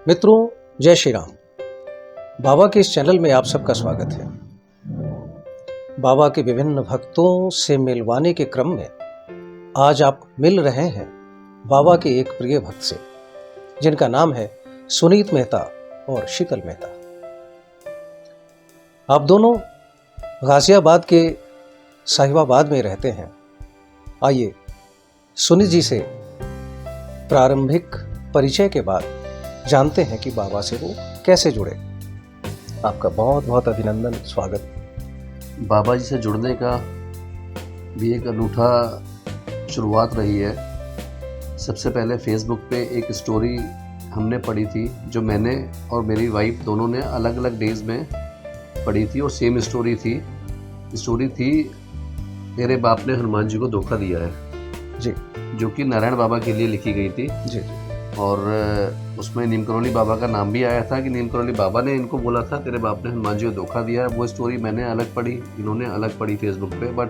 मित्रों, जय श्री राम। बाबा के इस चैनल में आप सबका स्वागत है। बाबा के विभिन्न भक्तों से मिलवाने के क्रम में आज आप मिल रहे हैं बाबा के एक प्रिय भक्त से, जिनका नाम है सुनीत मेहता और शीतल मेहता। आप दोनों गाजियाबाद के साहिबाबाद में रहते हैं। आइए सुनीत जी से प्रारंभिक परिचय के बाद जानते हैं कि बाबा से वो कैसे जुड़े। आपका बहुत बहुत अभिनंदन, स्वागत। बाबा जी से जुड़ने का भी एक अनूठा शुरुआत रही है। सबसे पहले फेसबुक पे एक स्टोरी हमने पढ़ी थी, जो मैंने और मेरी वाइफ दोनों ने अलग अलग डेज में पढ़ी थी और सेम स्टोरी थी तेरे बाप ने हनुमान जी को धोखा दिया है जी, जो कि नारायण बाबा के लिए लिखी गई थी जी जी। और उसमें नीम करौली बाबा का नाम भी आया था कि नीम करौली बाबा ने इनको बोला था तेरे बाप ने हनुमान जी को धोखा दिया है। वो स्टोरी मैंने अलग पढ़ी, इन्होंने अलग पढ़ी फेसबुक पे, बट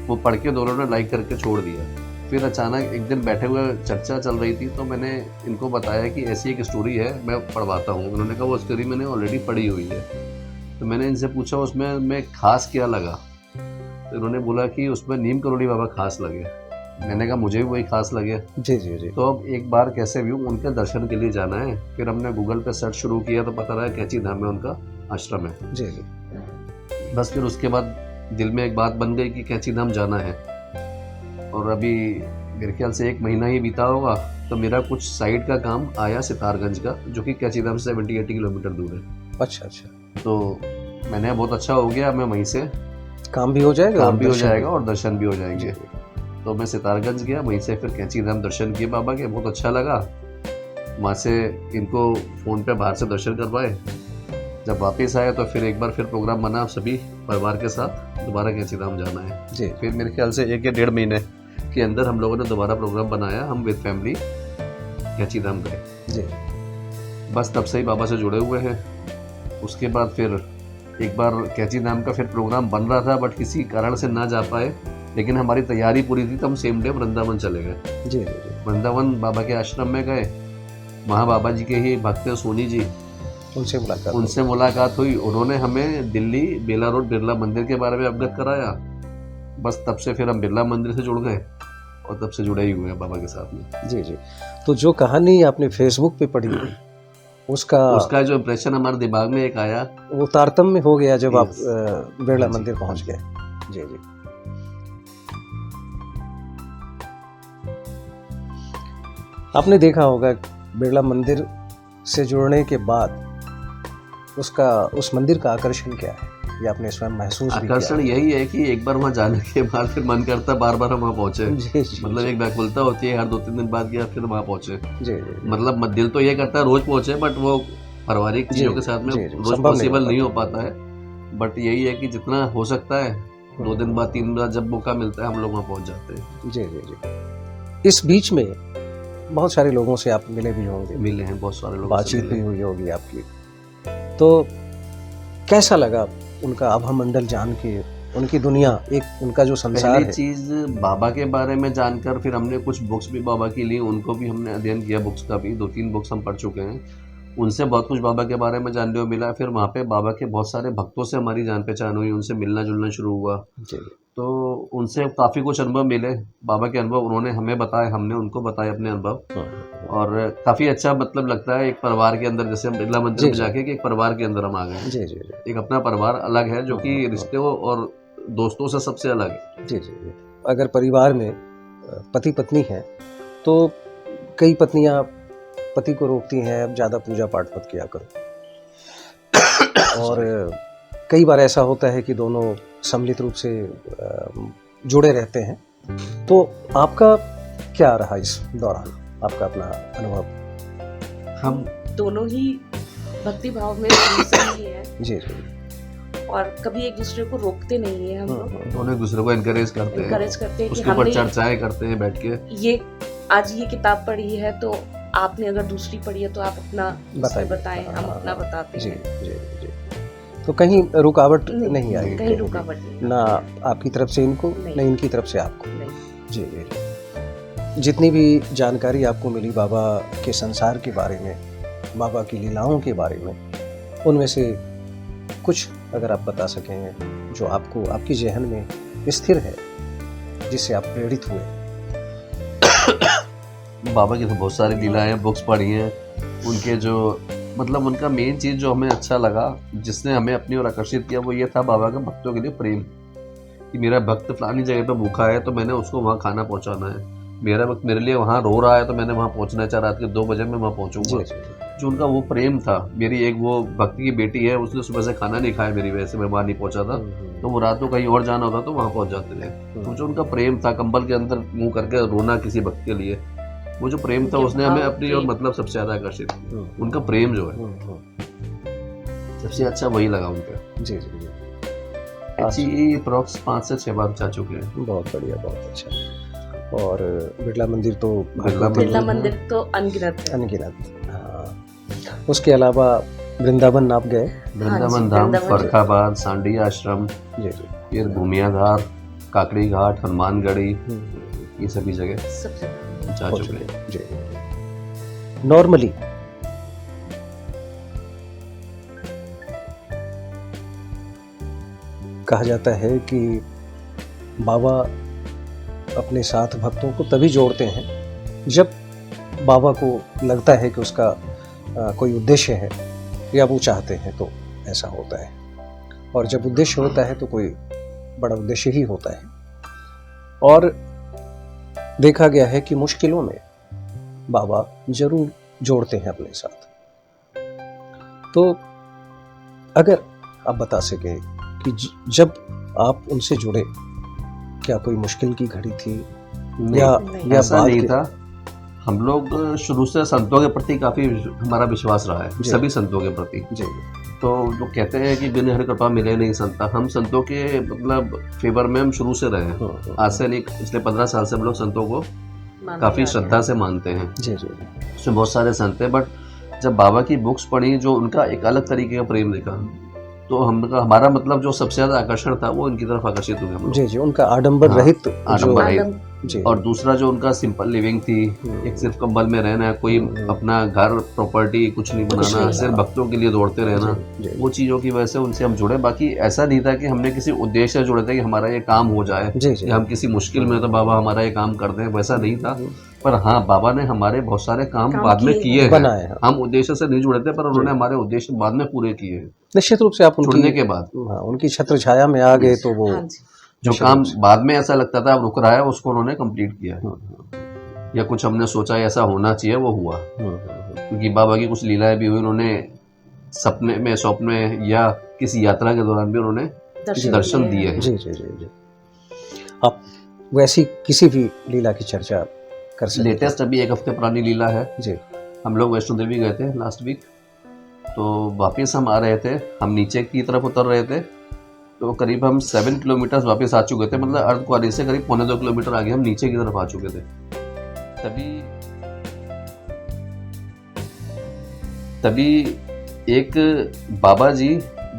वो पढ़ के दोनों ने लाइक करके छोड़ दिया। फिर अचानक एक दिन बैठे हुए चर्चा चल रही थी, तो मैंने इनको बताया कि ऐसी एक स्टोरी है, मैं पढ़वाता हूँ। उन्होंने कहा वो स्टोरी मैंने ऑलरेडी पढ़ी हुई है। तो मैंने इनसे पूछा उसमें खास क्या लगा, तो इन्होंने बोला कि उसमें नीम करौली बाबा खास लगे। मैंने कहा मुझे भी वही खास लगे। जी जी जी। तो अब एक बार कैसे भी उनके दर्शन के लिए जाना है। फिर हमने गूगल पे सर्च शुरू किया तो पता लगा कैची धाम में उनका आश्रम है। जी जी। बस फिर उसके बाद दिल में एक बात बन गई कि कैची धाम जाना है। और अभी मेरे ख्याल से 1 महीना ही बीता होगा, तो मेरा कुछ साइड का काम आया सितारगंज का, जो कि कैची धाम से 70-80 किलोमीटर दूर है। अच्छा अच्छा। तो मैंने बहुत अच्छा हो गया, मैं वहीं से काम भी हो जाएगा और दर्शन भी हो जाएंगे। तो मैं सितारगंज गया, वहीं से फिर कैंची धाम दर्शन किए बाबा के, बहुत अच्छा लगा। वहाँ से इनको फ़ोन पे बाहर से दर्शन करवाए। जब वापस आए तो फिर एक बार फिर प्रोग्राम बना सभी परिवार के साथ, दोबारा कैंची धाम जाना है जी। फिर मेरे ख्याल से 1 या 1.5 महीने के अंदर हम लोगों ने दोबारा प्रोग्राम बनाया, हम विद फैमिली कैंची धाम गए जी। बस तब से ही बाबा से जुड़े हुए हैं। उसके बाद फिर एक बार कैंची धाम का फिर प्रोग्राम बन रहा था, बट किसी कारण से ना जा पाए, लेकिन हमारी तैयारी पूरी थी, तो हम सेम डे वृंदावन चले गए। जी जी जी। वृंदावन बाबा के आश्रम में गए। वहाँ बाबा जी के ही भक्त हैं सोनी जी, उनसे मुलाकात हुई। उन्होंने हमें दिल्ली बेला रोड बिरला मंदिर के बारे में अवगत कराया। बस तब से फिर हम बिरला मंदिर से जुड़ गए और तब से जुड़े ही हुए हैं बाबा के साथ में। जी जी। तो जो कहानी आपने फेसबुक पे पढ़ी उसका जो इम्प्रेशन हमारे दिमाग में एक आया, वो तारतम्य हो गया जब आप बिरला हाँ मंदिर पहुंच गए। जी जी। आपने देखा होगा बिरला मंदिर से जुड़ने के बाद उस मंदिर का आकर्षण क्या है, ये आपने स्वयं महसूस भी किया? आकर्षण यही है कि एक बार वहाँ जाने के बाद फिर मन करता बार बार हम वहाँ पहुँचे। मतलब एक व्याकुलता होती है हर 2-3 दिन बाद कि फिर वहाँ पहुँचे। मतलब दिल तो ये करता है रोज पहुँचे, बट वो पारिवारिक चीज़ों के साथ में रोज पॉसिबल नहीं हो पाता है। बट यही है कि जितना हो सकता है 2 दिन बाद 3 दिन बाद जब मौका मिलता है हम लोग वहाँ पहुँच जाते हैं। जी जी जी। इस बीच में बहुत सारे लोगों से आप मिले भी होंगे? मिले हैं, बहुत सारे लोग, बातचीत भी हुई होगी आपकी। तो कैसा लगा उनका आभा मंडल जान के, उनकी दुनिया, एक उनका जो संसार है? पहली चीज़ बाबा के बारे में जानकर फिर हमने कुछ बुक्स भी बाबा की ली, उनको भी हमने अध्ययन किया। बुक्स का भी 2-3 बुक्स हम पढ़ चुके हैं, उनसे बहुत कुछ बाबा के बारे में जानने को मिला। फिर वहाँ पे बाबा के बहुत सारे भक्तों से हमारी जान पहचान हुई, उनसे मिलना जुलना शुरू हुआ। तो उनसे काफ़ी कुछ अनुभव मिले। बाबा के अनुभव उन्होंने हमें बताए, हमने उनको बताए अपने अनुभव। और काफ़ी अच्छा मतलब लगता है एक परिवार के अंदर, जैसे हम बिरला मंदिर में जाके कि एक परिवार के अंदर हम आ गए। जी जी। एक अपना परिवार अलग है, जो कि रिश्तों और दोस्तों से सबसे अलग है। जी जी। अगर परिवार में पति पत्नी है तो कई पत्नियां पति को रोकती हैं, अब ज़्यादा पूजा पाठ मत किया करो। और कई बार ऐसा होता है कि दोनों सम्मिलित रूप से जुड़े रहते हैं। तो आपका क्या रहा इस दौरान, आपका अपना अनुभव? हम दोनों ही भक्ति भाव में ही है। जी जी। और कभी एक दूसरे को रोकते नहीं है हम लोग, दोनों एक दूसरे को एनकरेज करते हैं कि उसके ऊपर चर्चाएं करते हैं बैठ के। ये आज ये किताब पढ़ी है तो आपने अगर दूसरी पढ़ी है तो आप अपना बताएं, हम अपना बताते हैं। जी जी जी। तो कहीं रुकावट नहीं आई? कहीं रुकावट नहीं, ना आपकी तरफ से इनको, ना इनकी तरफ से आपको? जी जी। जितनी भी जानकारी आपको मिली बाबा के संसार के बारे में, बाबा की लीलाओं के बारे में, उनमें से कुछ अगर आप बता सकें जो आपको आपकी ज़हन में स्थिर है, जिससे आप प्रेरित हुए। बाबा की तो बहुत सारी लीलाएं, बुक्स पढ़ी हैं उनके। जो मतलब उनका मेन चीज़ जो हमें अच्छा लगा, जिसने हमें अपनी ओर आकर्षित किया, वो ये था बाबा का भक्तों के लिए प्रेम। कि मेरा भक्त फलानी जगह पे भूखा है तो मैंने उसको वहाँ खाना पहुँचाना है, मेरा भक्त मेरे लिए वहाँ रो रहा है तो मैंने वहाँ पहुँचना है, चाहे रात के 2 बजे मैं वहाँ पहुँचूंगा। जो उनका वो प्रेम था। मेरी एक वो भक्ति की बेटी है, उसने सुबह से खाना नहीं खाया मेरी वजह से, मैं वहाँ नहीं पहुँचा था, तो वो रात को कहीं और जाना होता तो वहाँ पहुँच जाते थे। तो जो उनका प्रेम था, कंबल के अंदर मुँह करके रोना किसी भक्त के लिए, वो जो प्रेम था उसने हमें अपनी और मतलब सबसे ज़्यादा आकर्षित किया। उनका प्रेम जो है सबसे अच्छा वही लगा उनका। जी जी जी। अच्छी अप्रॉक्स 5 से 6 बार जा चुके हैं। बहुत बढ़िया, बहुत अच्छा। और बिरला मंदिर तो बिरला मंदिर तो अनगिनत है। अनगिनत। हाँ, उसके अलावा वृंदावन आप गए? वृंदावन धाम, फरखाबाद, सांडी आश्रम, जी जी, फिर भूमियाधार, काकड़ी घाट, हनुमानगढ़ी, ये सभी जगह जा चुके हैं। जी। नॉर्मली कहा जाता है कि बाबा अपने साथ भक्तों को तभी जोड़ते हैं जब बाबा को लगता है कि उसका कोई उद्देश्य है या वो चाहते हैं, तो ऐसा होता है। और जब उद्देश्य होता है तो कोई बड़ा उद्देश्य ही होता है। और देखा गया है कि मुश्किलों में बाबा जरूर जोड़ते हैं अपने साथ। तो अगर आप बता सके कि जब आप उनसे जुड़े, क्या कोई मुश्किल की घड़ी थी या ऐसा नहीं था। हम लोग शुरू से संतों के प्रति काफ़ी हमारा विश्वास रहा है, सभी संतों के प्रति। जी। तो जो कहते हैं कि बिन हरि कृपा मिले नहीं संता, हम संतों के मतलब फेवर में हम शुरू से रहे हैं। आज से नहीं, पिछले 15 साल से हम लोग संतों को काफ़ी श्रद्धा से मानते हैं। जी जी। उसमें बहुत सारे संत हैं, बट जब बाबा की बुक्स पढ़ी, जो उनका एक अलग तरीके का प्रेम देखा, तो हमारा मतलब जो सबसे ज़्यादा आकर्षण था वो इनकी तरफ आकर्षित हुए हम लोग। जी जी, उनका आडंबर रहित, आडंबर रहित। जी। और दूसरा जो उनका सिंपल लिविंग थी, एक सिर्फ कंबल में रहना, कोई अपना घर प्रॉपर्टी कुछ नहीं बनाना, सिर्फ भक्तों के लिए दौड़ते रहना, वो चीज़ों की वजह से उनसे हम जुड़े। बाकी ऐसा नहीं था कि हमने किसी उद्देश्य से जुड़े थे कि हमारा ये काम हो जाए या हम किसी मुश्किल में तो बाबा हमारा ये काम कर दें, वैसा नहीं था। पर हाँ, बाबा ने हमारे बहुत सारे काम बाद में किए हैं। हम उद्देश्य से नहीं जुड़े थे, पर उन्होंने हमारे उद्देश्य बाद में पूरे किए हैं। निश्चित रूप से आप जुड़ने के बाद उनकी छत्र छाया में आ गए, तो वो जो काम बाद में ऐसा लगता था अब रुक रहा है, उसको उन्होंने कंप्लीट किया है। या कुछ हमने सोचा ऐसा होना चाहिए, वो हुआ। क्योंकि बाबा की कुछ लीलाएं भी हुई, उन्होंने सपने में, स्वप्न में या किसी यात्रा के दौरान भी उन्होंने दर्शन दिए हैं। जी जी जी जी। आप वैसी किसी भी लीला की चर्चा कर सकते? लेटेस्ट अभी 1 हफ्ते पुरानी लीला है जी। हम लोग वैष्णो देवी गए थे लास्ट वीक, तो वापस हम आ रहे थे, हम नीचे की तरफ उतर रहे थे, तो करीब हम 7 किलोमीटर वापस आ चुके थे। मतलब अर्धकुंवारी से करीब 1.25 किलोमीटर आगे हम नीचे की तरफ आ चुके थे। तभी एक बाबा जी,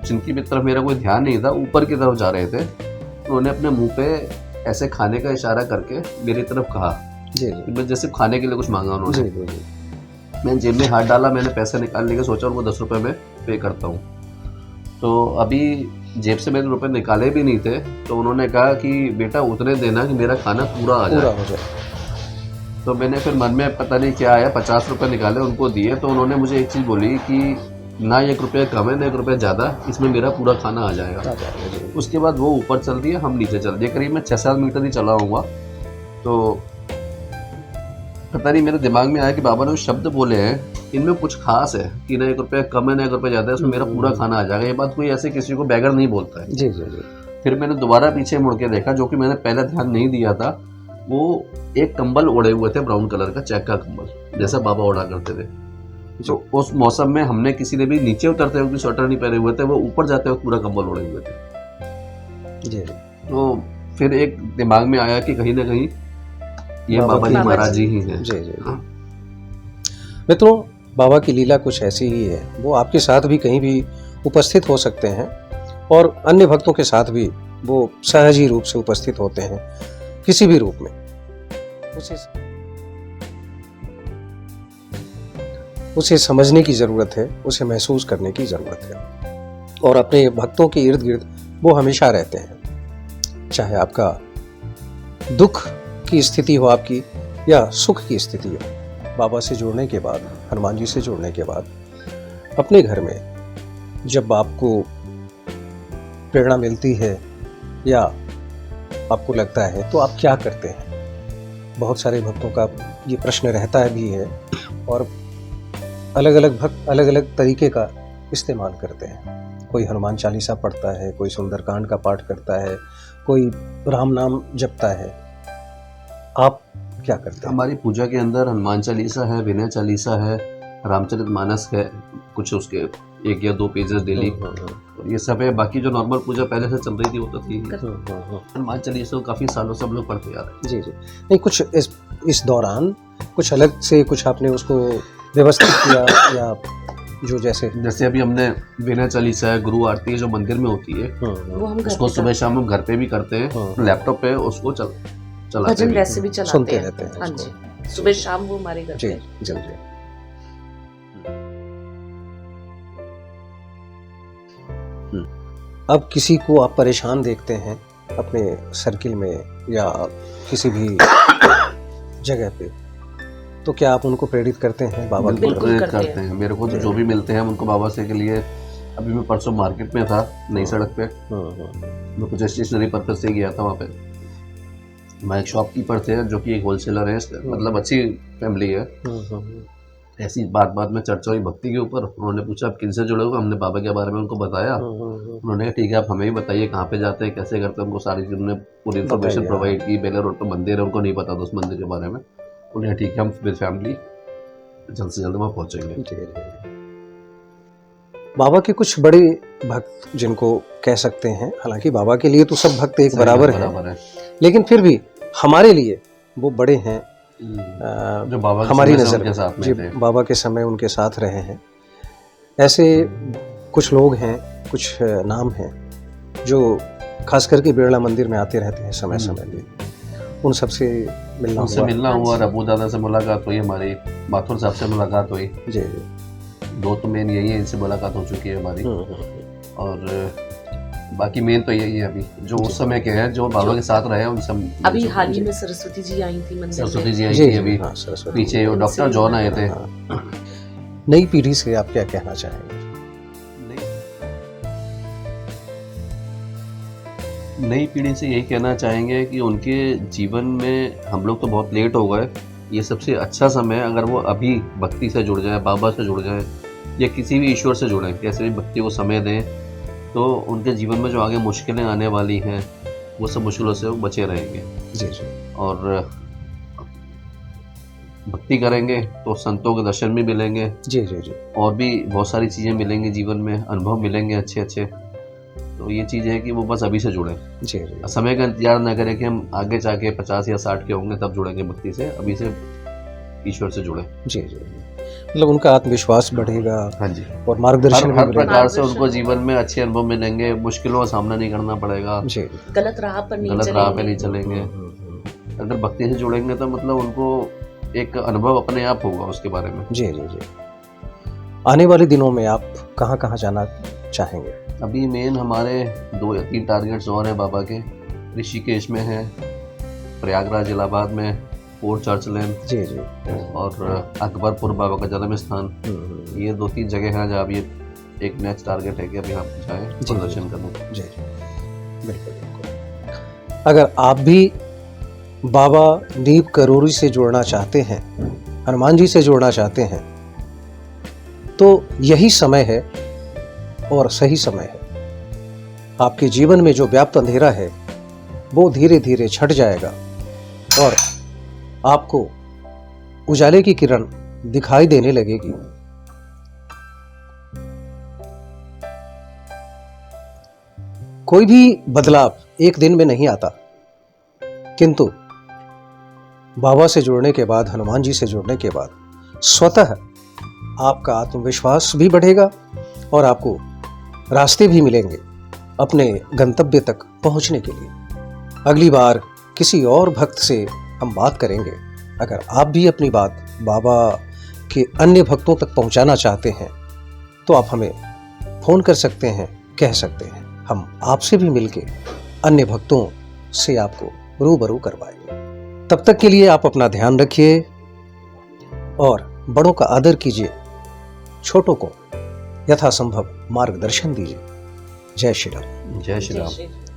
जिनकी तरफ मेरा कोई ध्यान नहीं था, ऊपर की तरफ जा रहे थे। उन्होंने अपने मुंह पे ऐसे खाने का इशारा करके मेरी तरफ कहा। जी। मैं जैसे खाने के लिए कुछ मांगा उन्होंने। जी जी। मैंने जेब में हाथ डाला, मैंने पैसे निकालने का सोचा, उनको 10 रुपये में पे करता हूँ। तो अभी जेब से मैंने रुपए निकाले भी नहीं थे, तो उन्होंने कहा कि बेटा उतने देना कि मेरा खाना पूरा आ जाए। तो मैंने फिर मन में पता नहीं क्या आया, 50 रुपये निकाले, उनको दिए। तो उन्होंने मुझे एक चीज़ बोली कि ना 1 रुपया कम है ना 1 रुपया ज़्यादा, इसमें मेरा पूरा खाना आ जाएगा। उसके बाद वो ऊपर चल दिए, हम नीचे चल दिए। करीब मैं 6-7 मीटर ही चला होऊंगा, तो पता नहीं मेरे दिमाग में आया कि बाबा ने शब्द बोले हैं, इनमें कुछ खास है कि ना 1 रुपया कम है ना 1 रुपया ज़्यादा है, इसमें मेरा पूरा खाना आ जाएगा। ये बात कोई ऐसे किसी को बैगर नहीं बोलता है। जी जी जी। फिर मैंने दोबारा पीछे मुड़ के देखा, जो कि मैंने पहले ध्यान नहीं दिया था। वो एक कंबल ओढ़े हुए थे, ब्राउन कलर का चेक का कंबल, जैसा बाबा ओढ़ा करते थे। तो उस मौसम में हमने किसी ने भी नीचे उतरते हुए स्वेटर नहीं पहने हुए थे, वो ऊपर जाते हुए पूरा कंबल ओढ़े हुए थे। जी। तो फिर एक दिमाग में आया कि कहीं ना कहीं ये बाबा जी महाराज जी ही हैं। जी जी। मित्रों, बाबा की लीला कुछ ऐसी ही है, वो आपके साथ भी कहीं भी उपस्थित हो सकते हैं और अन्य भक्तों के साथ भी वो सहज ही रूप से उपस्थित होते हैं, किसी भी रूप उसे समझने की ज़रूरत है, उसे महसूस करने की ज़रूरत है। और अपने भक्तों के इर्द गिर्द वो हमेशा रहते हैं, चाहे आपका दुख की स्थिति हो आपकी या सुख की स्थिति हो। बाबा से जुड़ने के बाद, हनुमान जी से जुड़ने के बाद अपने घर में जब आपको प्रेरणा मिलती है या आपको लगता है तो आप क्या करते हैं? बहुत सारे भक्तों का ये प्रश्न रहता है भी है और अलग अलग भक्त अलग अलग तरीके का इस्तेमाल करते हैं। कोई हनुमान चालीसा पढ़ता है, कोई सुंदरकांड का पाठ करता है, कोई राम नाम जपता है। आप क्या करते हैं? हमारी पूजा के अंदर हनुमान चालीसा है, विनय चालीसा है, रामचरितमानस है, कुछ उसके 1 या 2 पेजेस डेली, ये सब है। बाकी जो नॉर्मल पूजा पहले से चल रही थी वो तो थी। हनुमान चालीसा को काफ़ी सालों से हम लोग पढ़ते आ रहे हैं। जी जी। नहीं, कुछ इस दौरान कुछ अलग से कुछ आपने उसको व्यवस्थित किया या जो जैसे अभी हमने विनय चालीसा है, गुरु आरती है जो मंदिर में होती है, वो हम घर उसको पे सुबह शाम हम घर पे भी करते हैं, लैपटॉप पे उसको चलाते भजन हैं। वैसे भी चलाते सुनते हैं। रहते हैं हाँ उसको। जी, सुबह शाम वो हमारे घर जी पे जी चलते जी। हैं। अब किसी को आप परेशान देखते हैं अपने सर्किल में या किसी भी जगह पे, तो क्या आप उनको प्रेरित करते हैं बाबा की बिल्कुल तरफ? प्रेरित करते करते हैं। मेरे को तो जो भी मिलते हैं हम उनको बाबा से के लिए। अभी मैं परसों मार्केट में था, नई सड़क पे, मैं कुछ स्टेशनरी पर्पज से गया था। वहाँ पे मैं एक शॉपकीपर थे जो कि एक होलसेलर है, मतलब अच्छी फैमिली है। ऐसी बात में चर्चा हुई भक्ति के ऊपर। उन्होंने पूछा आप किन से जुड़े हो? हमने बाबा के बारे में उनको बताया। उन्होंने कहा ठीक है, आप हमें भी बताइए कहाँ पे जाते हैं, कैसे करते हैं। उनको सारी चीज़ उन्होंने पूरी इन्फॉर्मेशन प्रोवाइड की। बेला रोड पर मंदिर है, उनको नहीं पता था उस मंदिर के बारे में। उन्हें ठीक है, हम विद फैमिली जल्द से जल्द वहाँ पहुँचेंगे। बाबा के कुछ बड़े भक्त जिनको कह सकते हैं, हालांकि बाबा के लिए तो सब भक्त एक बराबर हैं, लेकिन फिर भी हमारे लिए वो बड़े हैं जो बाबा हमारी नज़र के साथ जी, में थे। बाबा के समय उनके साथ रहे हैं। ऐसे कुछ लोग हैं, कुछ नाम हैं जो खास करके बिरला मंदिर में आते रहते हैं समय समय पे। उन सबसे मिलना हुआ, रबू दादा से मुलाकात हुई, हमारी माथुर साहब से मुलाकात हुई। जी। 2 तो मेन यही है, इनसे मुलाकात हो चुकी है हमारी। और बाकी मेन तो यही है अभी जो उस समय के हैं, जो बाबा के साथ रहे हैं उनसे। अभी हाल ही में सरस्वती जी आई थी मंदिर में। सरस्वती जी आई थी अभी, पीछे वो डॉक्टर जॉन आए थे। नई पीढ़ी से आप क्या कहना चाहेंगे? नई पीढ़ी से यही कहना चाहेंगे कि उनके जीवन में हम लोग तो बहुत लेट हो गए, ये सबसे अच्छा समय है अगर वो अभी भक्ति से जुड़ जाए, बाबा से जुड़ जाए या किसी भी ईश्वर से जुड़ें, कैसे भी भक्ति को समय दें, तो उनके जीवन में जो आगे मुश्किलें आने वाली हैं वो सब मुश्किलों से वो बचे रहेंगे। जी जी। और भक्ति करेंगे तो संतों के दर्शन भी मिलेंगे। जी जी जी। और भी बहुत सारी चीज़ें मिलेंगी जीवन में, अनुभव मिलेंगे अच्छे अच्छे। तो ये चीज़ है कि वो बस अभी से जुड़ें। जी जी। समय का इंतजार न करें कि हम आगे जाके 50 या 60 के होंगे तब जुड़ेंगे भक्ति से, अभी से ईश्वर से जुड़े। जी जी। मतलब उनका आत्मविश्वास बढ़ेगा। हाँ जी। और मार्गदर्शन हर प्रकार से उनको जीवन में अच्छे अनुभव मिलेंगे, मुश्किलों का सामना नहीं करना पड़ेगा, जी। गलत राह पर नहीं चलेंगे। अगर भक्ति से जुड़ेंगे तो मतलब उनको एक अनुभव अपने आप होगा उसके बारे में। जी जी जी। आने वाले दिनों में आप कहाँ कहाँ जाना चाहेंगे? अभी मेन हमारे 2 या 3 टारगेट्स और हैं बाबा के। ऋषिकेश में है, प्रयागराज इलाहाबाद में, पोर्ट चर्च लेन, जी जी, और अकबरपुर बाबा का जन्म स्थान। ये 2-3 जगह हैं जहाँ ये एक नेक्स्ट टारगेट है कि अभी हम जाएँ दर्शन करने। जी जी, बिल्कुल बिल्कुल। अगर आप भी बाबा नीब करोरी से जुड़ना चाहते हैं, हनुमान जी से जुड़ना चाहते हैं, तो यही समय है और सही समय है। आपके जीवन में जो व्याप्त अंधेरा है वो धीरे धीरे छट जाएगा और आपको उजाले की किरण दिखाई देने लगेगी। कोई भी बदलाव एक दिन में नहीं आता, किंतु बाबा से जुड़ने के बाद, हनुमान जी से जुड़ने के बाद स्वतः आपका आत्मविश्वास भी बढ़ेगा और आपको रास्ते भी मिलेंगे अपने गंतव्य तक पहुंचने के लिए। अगली बार किसी और भक्त से हम बात करेंगे। अगर आप भी अपनी बात बाबा कि अन्य भक्तों तक पहुंचाना चाहते हैं तो आप हमें फोन कर सकते हैं, कह सकते हैं। हम आपसे भी मिलके अन्य भक्तों से आपको रूबरू करवाएंगे। तब तक के लिए आप अपना ध्यान रखिए और बड़ों का आदर कीजिए, छोटों को यथासंभव मार्गदर्शन दीजिए। जय श्री राम। जय श्री जय राम। श्री राम।